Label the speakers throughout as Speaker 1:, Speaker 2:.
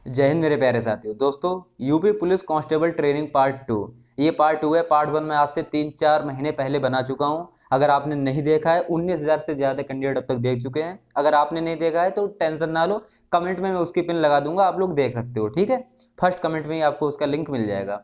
Speaker 1: जय हिंद मेरे प्यारे साथियों। दोस्तों, UP police constable training part 2, ये पार्ट 2 है। पार्ट 1 में आज से 3-4 महीने पहले बना चुका हूं। अगर आपने नहीं देखा है, 19,000 से ज़्यादा कैंडिडेट अब तक देख चुके हैं। अगर आपने नहीं देखा है तो टेंशन ना लो, कमेंट में मैं उसकी पिन लगा दूंगा, आप लोग देख सकते हो। ठीक है, फर्स्ट कमेंट में ही आपको उसका लिंक मिल जाएगा।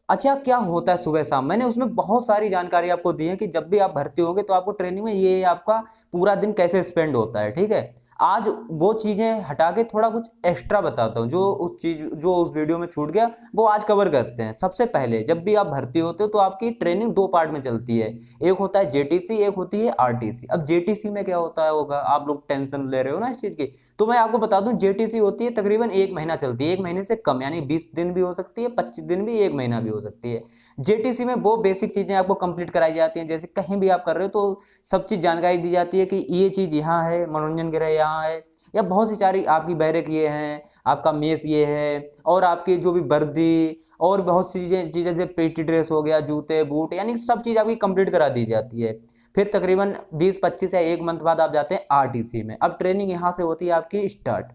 Speaker 1: अच्छा, क्या होता है सुबह शाम, मैंने उसमें बहुत सारी जानकारी आपको दी है कि जब भी आप भर्ती होंगे तो आपको ट्रेनिंग में ये आपका पूरा दिन कैसे स्पेंड होता है। ठीक है, आज वो चीजें हटा के थोड़ा कुछ एक्स्ट्रा बताता हूँ, जो उस वीडियो में छूट गया वो आज कवर करते हैं। सबसे पहले, जब भी आप भर्ती होते हो तो आपकी ट्रेनिंग दो पार्ट में चलती है। एक होता है जेटीसी, एक होती है आरटीसी। अब जेटीसी में क्या होता है होगा, आप लोग टेंशन ले रहे हो ना इस चीज की, तो मैं आपको बता दूं, जेटीसी होती है तकरीबन 1 महीना चलती है, 1 महीने से कम, यानी 20 दिन भी हो सकती है, 25 दिन भी, 1 महीना भी हो सकती है। जेटीसी में वो बेसिक चीजें आपको कंप्लीट कराई जाती हैं, जैसे कहीं भी आप कर रहे हो तो सब चीज जानकारी दी जाती है कि ये चीज यहाँ है, मनोरंजन गृह यहाँ है, या बहुत सी सारी आपकी बैरक ये हैं, आपका मेस ये है, और आपकी जो भी वर्दी और बहुत सी चीजें जैसे पेटी ड्रेस हो गया, जूते बूट, यानी सब चीज आपकी कंप्लीट करा दी जाती है। फिर तकरीबन 20-25 या 1 मंथ बाद आप जाते हैं आरटीसी में। अब ट्रेनिंग यहाँ से होती है आपकी स्टार्ट।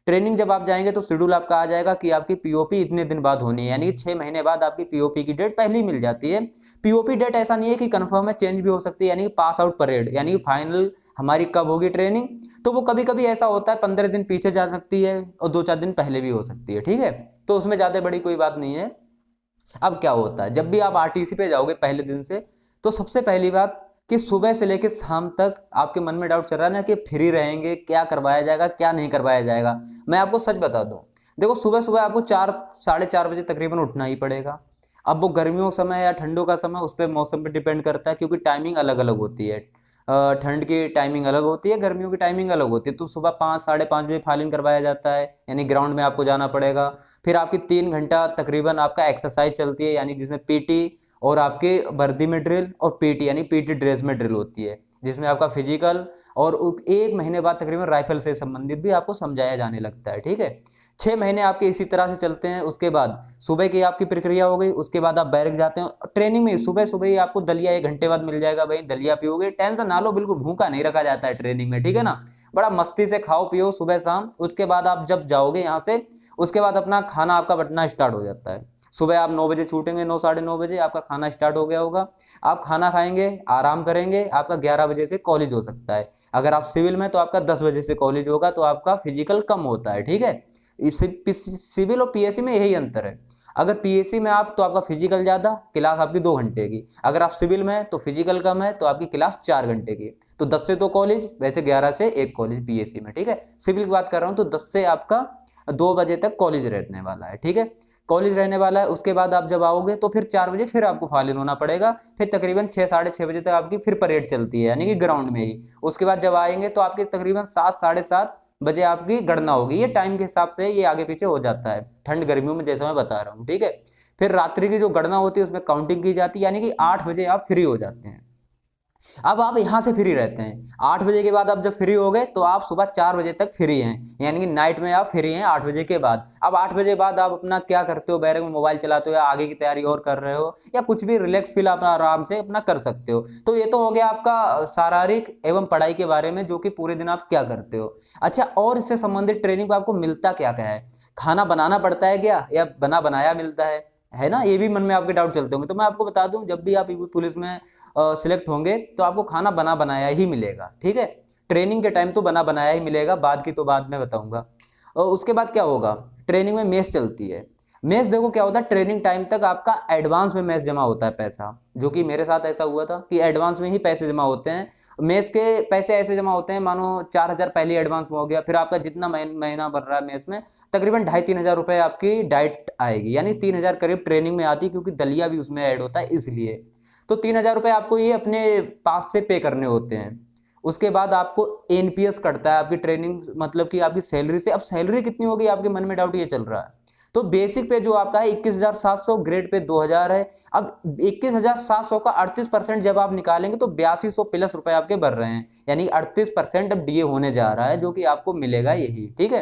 Speaker 1: ट्रेनिंग जब आप जाएंगे तो शेड्यूल आपका आ जाएगा कि आपकी पीओपी इतने दिन बाद होनी है, यानी 6 महीने बाद आपकी पीओपी की डेट पहले ही मिल जाती है। पीओपी डेट ऐसा नहीं है कि कंफर्म है, चेंज भी हो सकती है, यानी पास आउट परेड, यानी फाइनल हमारी कब होगी ट्रेनिंग, तो वो कभी कभी ऐसा होता है 15 दिन पीछे जा सकती है और 2-4 दिन पहले भी हो सकती है। ठीक है, तो उसमें ज्यादा बड़ी कोई बात नहीं है। अब क्या होता है, जब भी आप आरटीसी पे जाओगे पहले दिन से, तो सबसे पहली बात कि सुबह से लेकर शाम तक आपके मन में डाउट चल रहा है ना कि फ्री रहेंगे, क्या करवाया जाएगा क्या नहीं करवाया जाएगा। मैं आपको सच बता दूं, देखो, सुबह सुबह आपको 4-4:30 बजे तकरीबन उठना ही पड़ेगा। अब वो गर्मियों का समय या ठंडों का समय, उस पर मौसम पे डिपेंड करता है, क्योंकि टाइमिंग अलग अलग होती है। ठंड की टाइमिंग अलग होती है, गर्मियों की टाइमिंग अलग होती है। तो सुबह 5-5:30 बजे फाइलिंग करवाया जाता है, यानी ग्राउंड में आपको जाना पड़ेगा। फिर आपकी 3 घंटा तकरीबन आपका एक्सरसाइज चलती है, यानी जिसमें पीटी और आपके वर्दी में ड्रिल, और पीटी यानी पीटी ड्रेस में ड्रिल होती है, जिसमें आपका फिजिकल, और 1 महीने बाद तकरीबन राइफल से संबंधित भी आपको समझाया जाने लगता है। ठीक है, 6 महीने आपके इसी तरह से चलते हैं। उसके बाद सुबह की आपकी प्रक्रिया हो गई, उसके बाद आप बैरक जाते हैं। ट्रेनिंग में सुबह सुबह ही आपको दलिया 1 घंटे बाद मिल जाएगा, भाई दलिया पियोगे, टेंशन ना लो, बिल्कुल भूखा नहीं रखा जाता है ट्रेनिंग में। ठीक है ना, बड़ा मस्ती से खाओ पियो सुबह शाम। उसके बाद आप जब जाओगे यहाँ से, उसके बाद अपना खाना आपका बंटना स्टार्ट हो जाता है। सुबह आप 9 बजे छूटेंगे, 9-9:30 बजे आपका खाना स्टार्ट हो गया होगा। आप खाना खाएंगे, आराम करेंगे, आपका 11 बजे से कॉलेज हो सकता है। अगर आप सिविल में तो आपका 10 बजे से कॉलेज होगा, तो आपका फिजिकल कम होता है। ठीक है, सिविल और पीएससी में यही अंतर है। अगर पीएससी में आप तो आपका फिजिकल ज्यादा, क्लास आपकी 2 घंटे की। अगर आप सिविल में तो फिजिकल कम है, तो आपकी क्लास 4 घंटे की। तो 10 से 2 कॉलेज, वैसे 11 से 1 कॉलेज पीएससी में। ठीक है, सिविल की बात कर रहा हूँ तो 10 से आपका 2 बजे तक कॉलेज रहने वाला है। ठीक है, कॉलेज रहने वाला है। उसके बाद आप जब आओगे तो फिर 4 बजे फिर आपको फालिन होना पड़ेगा। फिर तकरीबन 6-6:30 बजे तक आपकी फिर परेड चलती है, यानी कि ग्राउंड में ही। उसके बाद जब आएंगे तो आपके तकरीबन 7-7:30 बजे आपकी गणना होगी। ये टाइम के हिसाब से ये आगे पीछे हो जाता है, ठंड गर्मियों में, जैसा मैं बता रहा हूँ। ठीक है, फिर रात्रि की जो गणना होती है उसमें काउंटिंग की जाती है, यानी कि 8 बजे आप फ्री हो जाते हैं। अब आप यहां से फ्री रहते हैं। 8 बजे के बाद आप जब फ्री हो गए तो आप सुबह 4 बजे तक फ्री हैं, यानी कि नाइट में आप फ्री हैं 8 बजे के बाद। अब 8 बजे बाद आप अपना क्या करते हो, बैरक में मोबाइल चलाते हो, या आगे की तैयारी और कर रहे हो, या कुछ भी रिलैक्स फील आप आराम से अपना कर सकते हो। तो ये तो हो गया आपका शारीरिक एवं पढ़ाई के बारे में, जो कि पूरे दिन आप क्या करते हो। अच्छा, और इससे संबंधित ट्रेनिंग को आपको मिलता क्या क्या है, खाना बनाना पड़ता है क्या, या बना बनाया मिलता है ना, ये भी मन में आपके डाउट चलते होंगे। तो मैं आपको बता दूं, जब भी आप पुलिस में सिलेक्ट होंगे तो आपको खाना बना बनाया ही मिलेगा। ठीक है, ट्रेनिंग के टाइम तो बना बनाया ही मिलेगा, बाद की तो बाद में बताऊंगा। और उसके बाद क्या होगा, ट्रेनिंग में मेस चलती है। मेस, देखो क्या होता है, ट्रेनिंग टाइम तक आपका एडवांस में मेस जमा होता है पैसा, जो कि मेरे साथ ऐसा हुआ था कि एडवांस में ही पैसे जमा होते हैं। मेस के पैसे ऐसे जमा होते हैं, मानो 4,000 पहले एडवांस में हो गया, फिर आपका जितना महीना भर रहा है मेस में, तकरीबन 2,500-3,000 रुपए आपकी डाइट आएगी, यानी 3,000 करीब ट्रेनिंग में आती है, क्योंकि दलिया भी उसमें ऐड होता है इसलिए। तो 3,000 रुपए आपको ये अपने पास से पे करने होते हैं। उसके बाद आपको एनपीएस कटता है आपकी ट्रेनिंग, मतलब कि आपकी सैलरी से। अब सैलरी कितनी होगी, आपके मन में डाउट ये चल रहा है। तो बेसिक पे जो आपका है 21,700, ग्रेड पे 2,000 है। अब 21,700 का 38% जब आप निकालेंगे तो 8,200 प्लस रुपए आपके बढ़ रहे हैं, यानी 38% अब डीए होने जा रहा है, जो कि आपको मिलेगा यही। ठीक है,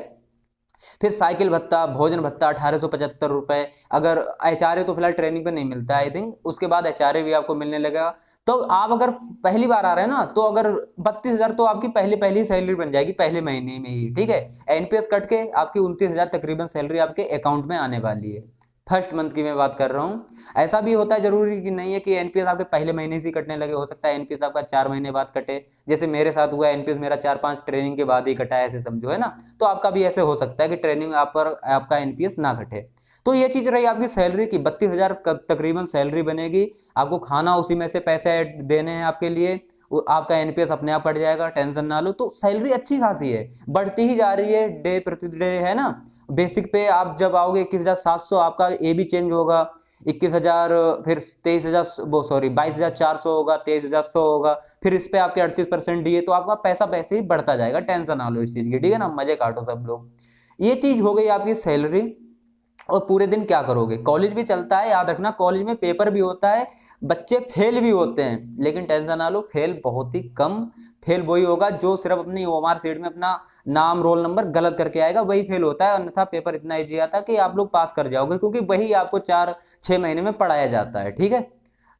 Speaker 1: फिर साइकिल भत्ता, भोजन भत्ता 1875 रुपये। अगर एचआरए तो फिलहाल ट्रेनिंग पे नहीं मिलता है आई थिंक, उसके बाद एचआरए भी आपको मिलने लगेगा। तो आप अगर पहली बार आ रहे हैं ना, तो अगर 32,000 तो आपकी पहली पहली सैलरी बन जाएगी पहले महीने में ही, ठीक है। एनपीएस कट के आपकी 29,000 तकरीबन सैलरी आपके अकाउंट में आने वाली है। फर्स्ट मंथ की मैं बात कर रहा हूँ। ऐसा भी होता है, जरूरी कि नहीं है कि एनपीएस आपके पहले महीने से कटने लगे, हो सकता है एनपीएस आपका 4 महीने बाद कटे, जैसे मेरे साथ हुआ, एनपीएस मेरा 4-5 ट्रेनिंग के बाद ही कटा है, ऐसे समझो, है ना। तो आपका भी ऐसे हो सकता है कि ट्रेनिंग आप पर आपका एनपीएस ना कटे। तो ये चीज रही आपकी सैलरी की, 32,000 तकरीबन सैलरी बनेगी। आपको खाना उसी में से पैसे देने हैं आपके लिए, आपका एनपीएस अपने आप बढ़ जाएगा, टेंशन ना लो। तो सैलरी अच्छी खासी है, बढ़ती ही जा रही है डे प्रति डे, है ना। बेसिक पे आप जब आओगे 21,700, आपका ए भी चेंज होगा, 21,000, फिर 23,000, वो सॉरी 22,400 होगा, 23,100 होगा, फिर इस पे आपके 38% दिए, तो आपका पैसा पैसे ही बढ़ता जाएगा, टेंशन ना लो इस चीज की, ठीक है ना। मजे काटो सब लोग। ये चीज हो गई आपकी सैलरी। और पूरे दिन क्या करोगे, कॉलेज भी चलता है, याद रखना, कॉलेज में पेपर भी होता है, बच्चे फेल भी होते हैं, लेकिन टेंशन ना लो, फेल बहुत ही कम। फेल वही होगा जो सिर्फ अपनी ओएमआर शीट में अपना नाम रोल नंबर गलत करके आएगा, वही फेल होता है, अन्यथा पेपर इतना इजी आता है कि आप लोग पास कर जाओगे, क्योंकि वही आपको 4-6 महीने में पढ़ाया जाता है, ठीक है।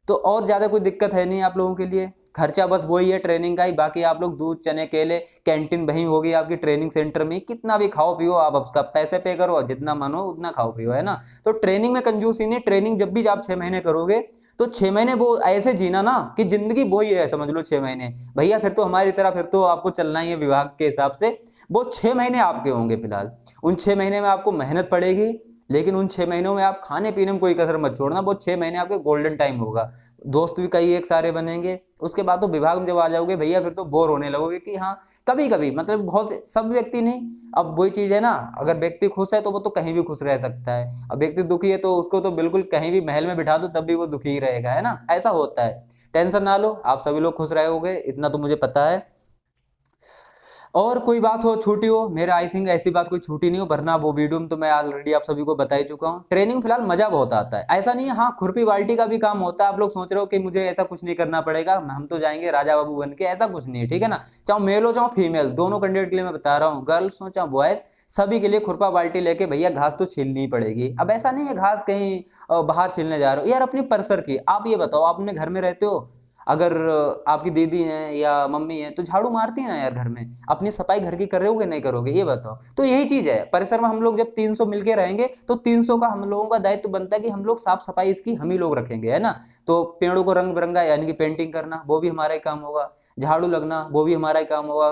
Speaker 1: तो और ज्यादा कोई दिक्कत है नहीं आप लोगों के लिए, खर्चा बस वही है ट्रेनिंग का ही, बाकी आप लोग दूध चने केले, कैंटीन वही होगी आपकी ट्रेनिंग सेंटर में, कितना भी खाओ पियो, आप उसका पैसे पे करो, जितना मन हो उतना खाओ पियो, है ना। तो ट्रेनिंग में कंजूसी नहीं, ट्रेनिंग जब भी आप 6 महीने करोगे, तो 6 महीने वो ऐसे जीना ना कि जिंदगी वो ही है, समझ लो 6 महीने भैया, फिर तो हमारी तरह फिर तो आपको चलना ही है विभाग के हिसाब से। वो 6 महीने आपके होंगे फिलहाल, उन 6 महीने में आपको मेहनत पड़ेगी, लेकिन उन 6 महीनों में आप खाने पीने में कोई कसर मत छोड़ना, वो 6 महीने आपके गोल्डन टाइम होगा, दोस्त भी कई एक सारे बनेंगे। उसके बाद तो विभाग में जब आ जाओगे भैया, फिर तो बोर होने लगोगे कि हाँ, कभी कभी मतलब बहुत से, सब व्यक्ति नहीं। अब वही चीज है ना, अगर व्यक्ति खुश है तो वो तो कहीं भी खुश रह सकता है, अब व्यक्ति दुखी है तो उसको तो बिल्कुल कहीं भी महल में बिठा दो तब भी वो दुखी ही रहेगा, है ना, ऐसा होता है। टेंशन ना लो, आप सभी लोग खुश रहोगे, इतना तो मुझे पता है। और कोई बात हो छूटी हो, मेरा आई थिंक ऐसी बात कोई छूटी नहीं हो, वरना वो वीडियो में तो मैं ऑलरेडी आप सभी को बता ही चुका हूँ। ट्रेनिंग फिलहाल मजा बहुत आता है, ऐसा नहीं है, हाँ खुरपी बाल्टी का भी काम होता है। आप लोग सोच रहे हो कि मुझे ऐसा कुछ नहीं करना पड़ेगा, हम तो जाएंगे राजा बाबू बन के, ऐसा कुछ नहीं है, ठीक है ना। चाहे मेल हो चाहे फीमेल, दोनों कैंडिडेट के लिए मैं बता रहा हूँ, गर्ल्स हो चाहे बॉयज, सभी के लिए खुरपा बाल्टी लेके भैया घास तो छीलनी ही पड़ेगी। अब ऐसा नहीं है घास कहीं बाहर छीलने जा रहे हो यार, अपनी परसर की। आप ये बताओ, आप अपने घर में रहते हो, अगर आपकी दीदी हैं या मम्मी है तो झाड़ू मारती है ना यार घर में, अपनी सफाई घर की कर रहे होगे नहीं करोगे, ये बताओ। तो यही चीज है, परिसर में हम लोग जब 300 मिलके रहेंगे तो 300 का हम लोगों का दायित्व बनता है कि हम लोग साफ सफाई इसकी हम ही लोग रखेंगे, है ना। तो पेड़ों को रंग बिरंगा यानी कि पेंटिंग करना वो भी हमारा ही काम होगा, झाड़ू लगना वो भी हमारा ही काम होगा,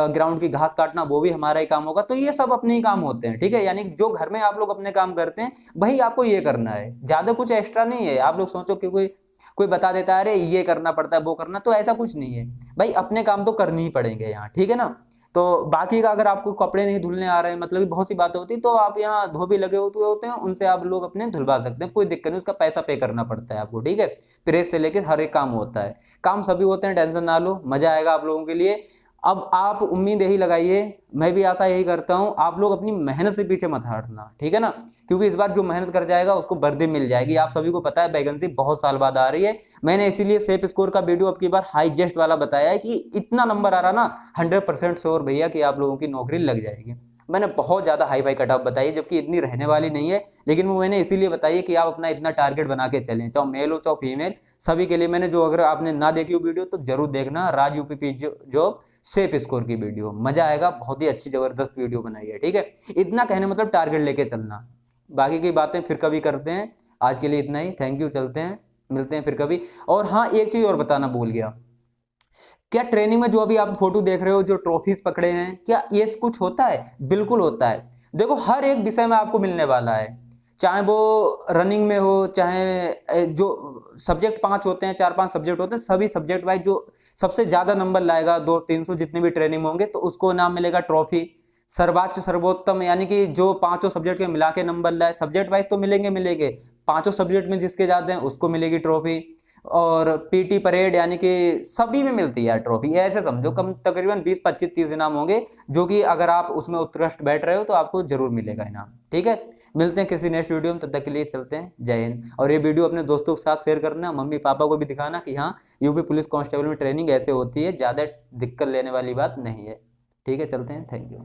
Speaker 1: ग्राउंड की घास काटना वो भी हमारा ही काम होगा। तो ये सब अपने ही काम होते हैं, ठीक है। यानी जो घर में आप लोग अपने काम करते हैं वही आपको ये करना है, ज्यादा कुछ एक्स्ट्रा नहीं है। आप लोग सोचो कि कोई कोई बता देता है अरे ये करना पड़ता है वो करना, तो ऐसा कुछ नहीं है भाई, अपने काम तो करने ही पड़ेंगे यहाँ, ठीक है ना। तो बाकी का अगर आपको कपड़े नहीं धुलने आ रहे हैं, मतलब बहुत सी बातें होती, तो आप यहाँ धोबी लगे होते हैं, उनसे आप लोग अपने धुलवा सकते हैं, कोई दिक्कत नहीं, उसका पैसा पे करना पड़ता है आपको, ठीक है। प्रेस से लेकर हर एक काम होता है, काम सभी होते हैं, टेंशन ना लो, मजा आएगा आप लोगों के लिए। अब आप उम्मीद यही लगाइए, मैं भी आशा यही करता हूं, आप लोग अपनी मेहनत से पीछे मत हटना, ठीक है ना। क्योंकि इस बार जो मेहनत कर जाएगा उसको वर्दी मिल जाएगी। आप सभी को पता है वैकेंसी बहुत साल बाद आ रही है, मैंने इसीलिए सेफ स्कोर का वीडियो अब की बार हाईएस्ट वाला बताया है कि इतना नंबर आ रहा ना, 100% श्योर भैया कि आप लोगों की नौकरी लग जाएगी। मैंने बहुत ज्यादा हाई फाई कट ऑफ बताई है, जबकि इतनी रहने वाली नहीं है, लेकिन वो मैंने इसीलिए बताई है कि आप अपना इतना टारगेट बना के चलें, चाहे मेल हो चाहे फीमेल, सभी के लिए मैंने जो, अगर आपने ना देखी हो वीडियो तो जरूर देखना, राज यूपी जॉब सेफ स्कोर की वीडियो, मजा आएगा, बहुत ही अच्छी जबरदस्त वीडियो बनाई है, ठीक है। इतना कहने मतलब टारगेट लेके चलना, बाकी की बातें फिर कभी करते हैं, आज के लिए इतना ही, थैंक यू, चलते हैं, मिलते हैं फिर कभी। और हाँ, एक चीज और बताना भूल गया, क्या ट्रेनिंग में जो अभी आप फोटो देख रहे हो, जो ट्रॉफीज पकड़े हैं, क्या ये कुछ होता है? बिल्कुल होता है। देखो हर एक विषय में आपको मिलने वाला है, चाहे वो रनिंग में हो, चाहे जो सब्जेक्ट 5 होते हैं, 4-5 सब्जेक्ट होते हैं, सभी सब्जेक्ट वाइज जो सबसे ज्यादा नंबर लाएगा, 200-300 जितने भी ट्रेनिंग होंगे, तो उसको नाम मिलेगा ट्रॉफी। सर्वोच्च सर्वोत्तम यानी कि जो 5 सब्जेक्ट में मिला के नंबर लाए, सब्जेक्ट वाइज तो मिलेंगे 5 सब्जेक्ट में जिसके ज्यादा हैं उसको मिलेगी ट्रॉफी। और पीटी परेड यानी कि सभी में मिलती है ट्रॉफी, ऐसे समझो कम तकरीबन 20-25-30 इनाम होंगे, जो कि अगर आप उसमें उत्कृष्ट बैठ रहे हो तो आपको जरूर मिलेगा इनाम, ठीक है। मिलते हैं किसी नेक्स्ट वीडियो में, तब तक के लिए चलते हैं, जय हिंद। और ये वीडियो अपने दोस्तों के साथ शेयर करना, मम्मी पापा को भी दिखाना कि हाँ, यूपी पुलिस कांस्टेबल में ट्रेनिंग ऐसे होती है, ज्यादा दिक्कत लेने वाली बात नहीं है, ठीक है। चलते हैं, थैंक यू।